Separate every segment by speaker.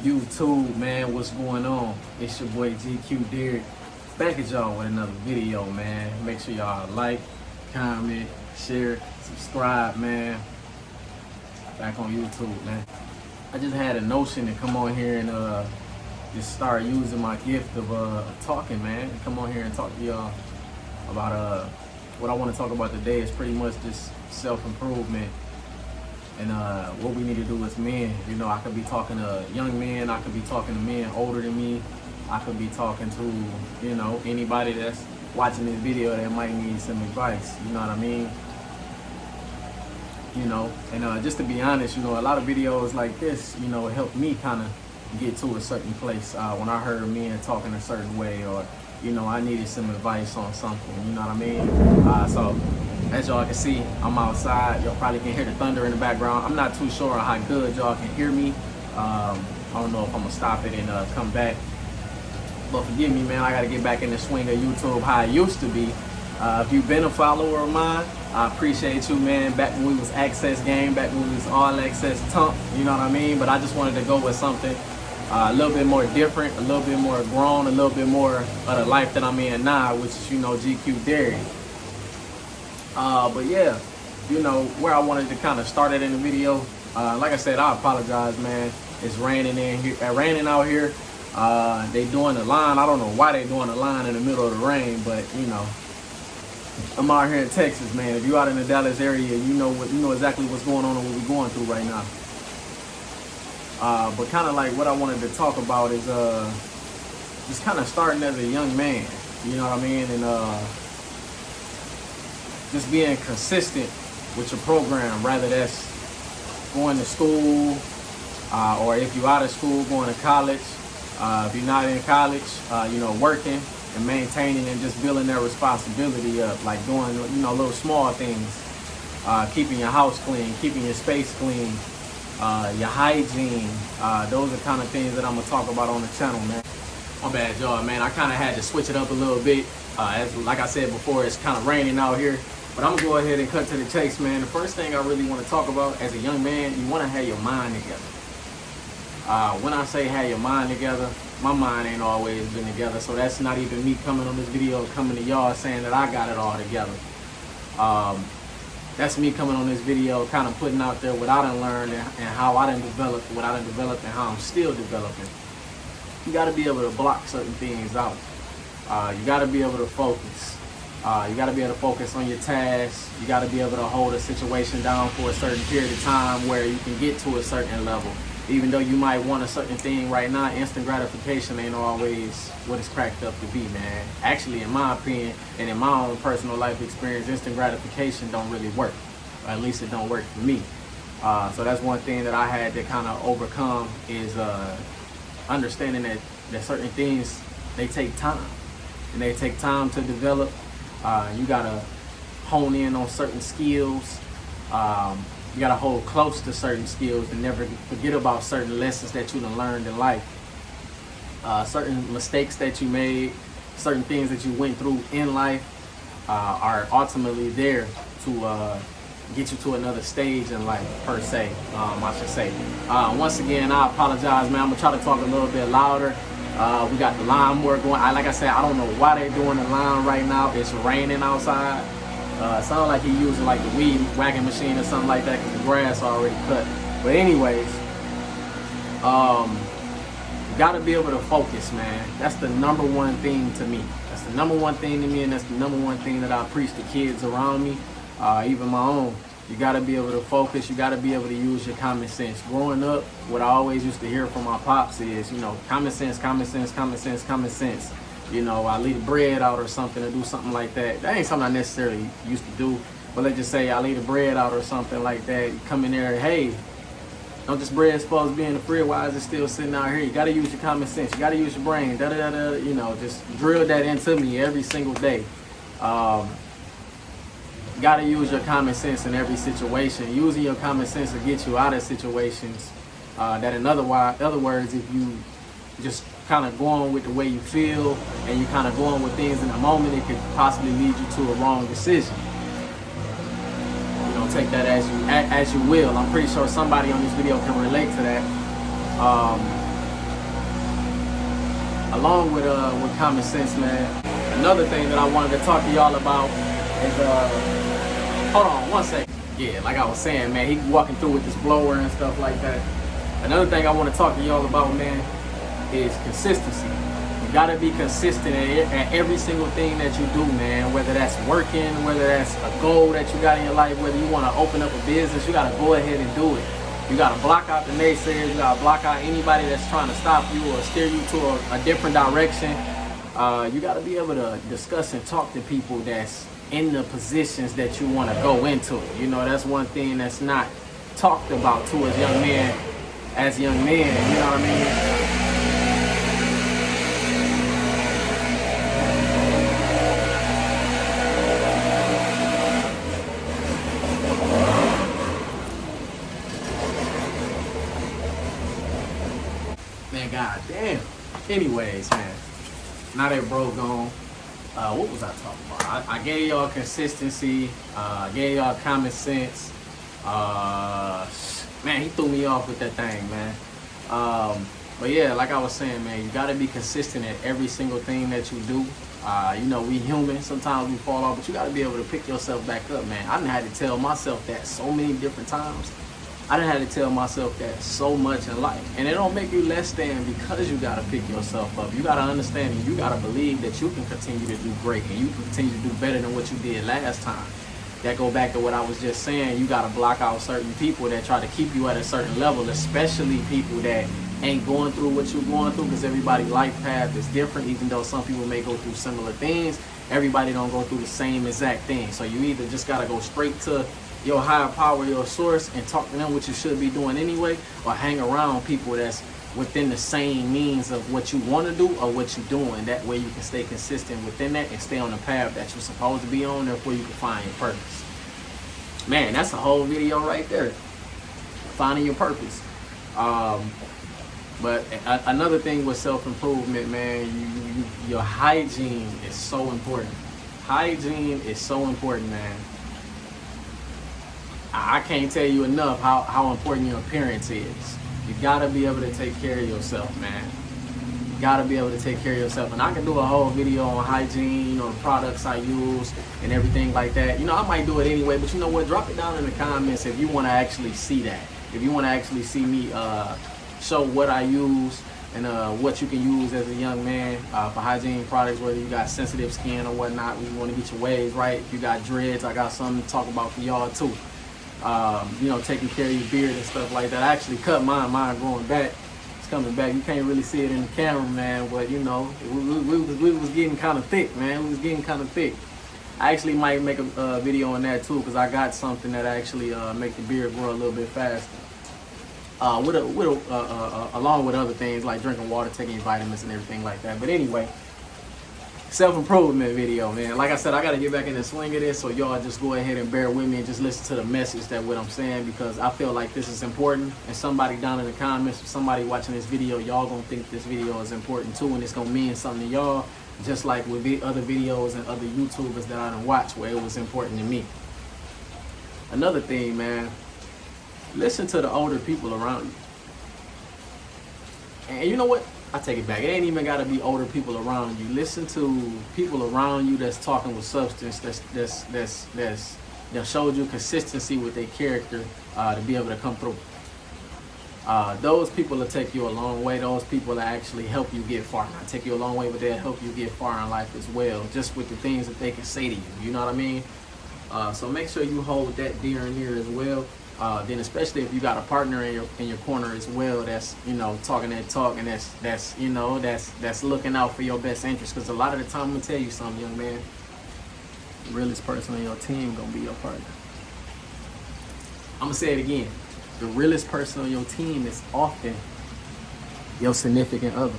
Speaker 1: YouTube, man, what's going on? It's your boy GQ Derrick, back at y'all with another video, man. Make sure y'all like, comment, share, subscribe, man. Back on YouTube, man. I just had a notion to come on here and just start using my gift of talking, man. Come on here and talk to y'all about what I want to talk about today is pretty much just self-improvement. And what we need to do as men. You know, I could be talking to young men, I could be talking to men older than me, I could be talking to, you know, anybody that's watching this video that might need some advice, you know what I mean? You know, and just to be honest, you know, a lot of videos like this, you know, it helped me kind of get to a certain place when I heard men talking a certain way, or, you know, I needed some advice on something, you know what I mean? So as y'all can see, I'm outside. Y'all probably can hear the thunder in the background. I'm not too sure how good y'all can hear me. I don't know if I'm gonna stop it and come back. But forgive me, man, I gotta get back in the swing of YouTube how I used to be. If you've been a follower of mine, I appreciate you, man. Back when we was Access Game, back when we was All Access Tump, you know what I mean? But I just wanted to go with something a little bit more different, a little bit more grown, a little bit more of the life that I'm in now, which is, you know, GQ Derrick. But yeah, you know, where I wanted to kind of start it in the video, like I said, I apologize, man. It's raining in here, raining out here. They doing the line. I don't know why they doing the line in the middle of the rain, but you know, I'm out here in Texas, man. If you out in the Dallas area, you know exactly what's going on and what we're going through right now. But kind of like what I wanted to talk about is just kind of starting as a young man, you know what I mean, and just being consistent with your program, rather that's going to school, or if you're out of school, going to college. If you're not in college, you know, working and maintaining and just building that responsibility up, like doing, you know, little small things, keeping your house clean, keeping your space clean, your hygiene. Those are kind of things that I'm gonna talk about on the channel, man. My bad, y'all, man. I kind of had to switch it up a little bit. As like I said before, it's kind of raining out here. But I'm gonna go ahead and cut to the chase, man. The first thing I really want to talk about as a young man, you want to have your mind together. When I say have your mind together, my mind ain't always been together. So that's not even me coming on this video, coming to y'all saying that I got it all together. That's me coming on this video, kind of putting out there what I done learned and how I done developed, what I done developed and how I'm still developing. You got to be able to block certain things out. You got to be able to focus. You got to be able to focus on your tasks. You got to be able to hold a situation down for a certain period of time where you can get to a certain level. Even though you might want a certain thing right now, instant gratification ain't always what it's cracked up to be, man. Actually, in my opinion, and in my own personal life experience, instant gratification don't really work. Or at least it don't work for me. So that's one thing that I had to kind of overcome is understanding that certain things, they take time. And they take time to develop. You gotta hone in on certain skills. You gotta hold close to certain skills and never forget about certain lessons that you done learned in life. Certain mistakes that you made, certain things that you went through in life are ultimately there to get you to another stage in life, per se, I should say. Once again, I apologize, man. I'm gonna try to talk a little bit louder. We got the lawnmower going. Like I said, I don't know why they're doing the line right now. It's raining outside. It sounds like he's using like the weed whacking machine or something like that because the grass already cut. But anyways, you gotta be able to focus, man. That's the number one thing to me. That's the number one thing to me, and that's the number one thing that I preach to kids around me, even my own. You gotta be able to focus. You gotta be able to use your common sense. Growing up, what I always used to hear from my pops is, you know, common sense, common sense, common sense, common sense. You know, I leave the bread out or something, or do something like that. That ain't something I necessarily used to do. But let's just say I leave the bread out or something like that. You come in there, hey, don't this bread supposed to be in the fridge? Why is it still sitting out here? You got to use your common sense. You got to use your brain. Da-da-da-da. You know, just drill that into me every single day. Got to use your common sense in every situation. Using your common sense to get you out of situations that, in other words, if you just kind of going with the way you feel and you kind of going with things in the moment, it could possibly lead you to a wrong decision. You know, take that as you will. I'm pretty sure somebody on this video can relate to that. along with common sense, man. Another thing that I wanted to talk to y'all about is hold on one second. Yeah, like I was saying, man, he walking through with this blower and stuff like that. Another thing I want to talk to y'all about, man, is consistency. You gotta be consistent at every single thing that you do, man. Whether that's working, whether that's a goal that you got in your life, whether you want to open up a business, you gotta go ahead and do it. You gotta block out the naysayers. You gotta block out anybody that's trying to stop you or steer you to a different direction. You gotta be able to discuss and talk to people that's in the positions that you want to go into. You know, that's one thing that's not talked about to us young men, as young men. You know what I mean? Man, god damn. Anyways, man, now that bro gone, what was I talking about? I gave y'all consistency, gave y'all common sense. Man, he threw me off with that thing, man. But yeah, like I was saying, man, you gotta be consistent at every single thing that you do. You know, we human, sometimes we fall off, but you gotta be able to pick yourself back up, man. I done had to tell myself that so many different times. I done had to tell myself that so much in life. And it don't make you less than because you gotta pick yourself up. You gotta understand and you gotta believe that you can continue to do great and you can continue to do better than what you did last time. That go back to what I was just saying. You gotta block out certain people that try to keep you at a certain level, especially people that ain't going through what you're going through, because everybody's life path is different. Even though some people may go through similar things, everybody don't go through the same exact thing. So you either just gotta go straight to your higher power, your source, and talk to them what you should be doing anyway, or hang around people that's within the same means of what you want to do or what you're doing. That way you can stay consistent within that and stay on the path that you're supposed to be on, therefore you can find your purpose. Man, that's a whole video right there, finding your purpose. But another thing with self-improvement, man, your hygiene is so important. Hygiene is so important, man. I can't tell you enough how important your appearance is. You gotta be able to take care of yourself, man. You gotta be able to take care of yourself. And I can do a whole video on hygiene, you know, the products I use and everything like that. You know, I might do it anyway, but you know what? Drop it down in the comments if you want to actually see that. If you want to actually see me show what I use and what you can use as a young man for hygiene products, whether you got sensitive skin or whatnot, when you want to get your waves right. If you got dreads, I got something to talk about for y'all too. You know, taking care of your beard and stuff like that. I actually cut mine growing back. It's coming back. You can't really see it in the camera, man, but you know, we was getting kind of thick, man. We was getting kind of thick. I actually might make a video on that too, because I got something that actually make the beard grow a little bit faster. Along with other things like drinking water, taking vitamins and everything like that. But anyway, self-improvement video, man. Like I said, I got to get back in the swing of this, so y'all just go ahead and bear with me and just listen to the message that what I'm saying, because I feel like this is important. And somebody down in the comments, somebody watching this video, y'all gonna think this video is important too, and it's gonna mean something to y'all, just like with other videos and other YouTubers that I done watched where it was important to me. Another thing, man, listen to the older people around you. And you know what? I take it back. It ain't even got to be older people around you. Listen to people around you that's talking with substance, that showed you consistency with their character to be able to come through. Those people will take you a long way. Those people will actually help you get far. Not take you a long way, but they'll help you get far in life as well, just with the things that they can say to you. You know what I mean? So make sure you hold that dear and near as well. Then especially if you got a partner in your corner as well, that's, you know, talking that talk, and that's looking out for your best interest. Because a lot of the time, I'm gonna tell you something, young man, the realest person on your team gonna be your partner. I'm gonna say it again. The realest person on your team is often your significant other,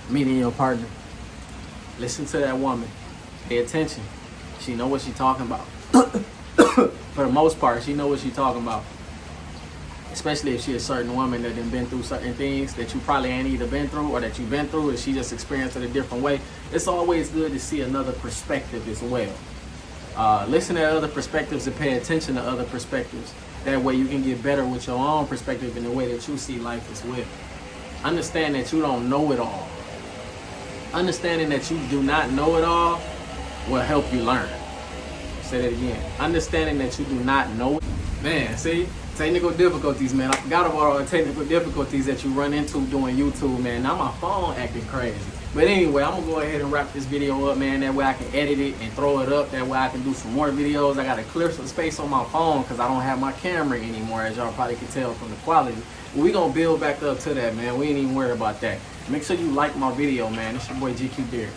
Speaker 1: meaning your partner. Listen to that woman. Pay attention. She know what she's talking about. For the most part, she know what she's talking about. Especially if she's a certain woman that done been through certain things that you probably ain't either been through or that you've been through, and she just experienced it a different way. It's always good to see another perspective as well. Listen to other perspectives and pay attention to other perspectives. That way you can get better with your own perspective in the way that you see life as well. Understand that you don't know it all. Understanding that you do not know it all will help you learn. Say that again. Understanding that you do not know it. Man, see? Technical difficulties, man. I forgot about all the technical difficulties that you run into doing YouTube, man. Now my phone acting crazy. But anyway, I'm gonna go ahead and wrap this video up, man. That way I can edit it and throw it up. That way I can do some more videos. I gotta clear some space on my phone because I don't have my camera anymore, as y'all probably can tell from the quality. But we gonna build back up to that, man. We ain't even worried about that. Make sure you like my video, man. It's your boy GQ Derrick.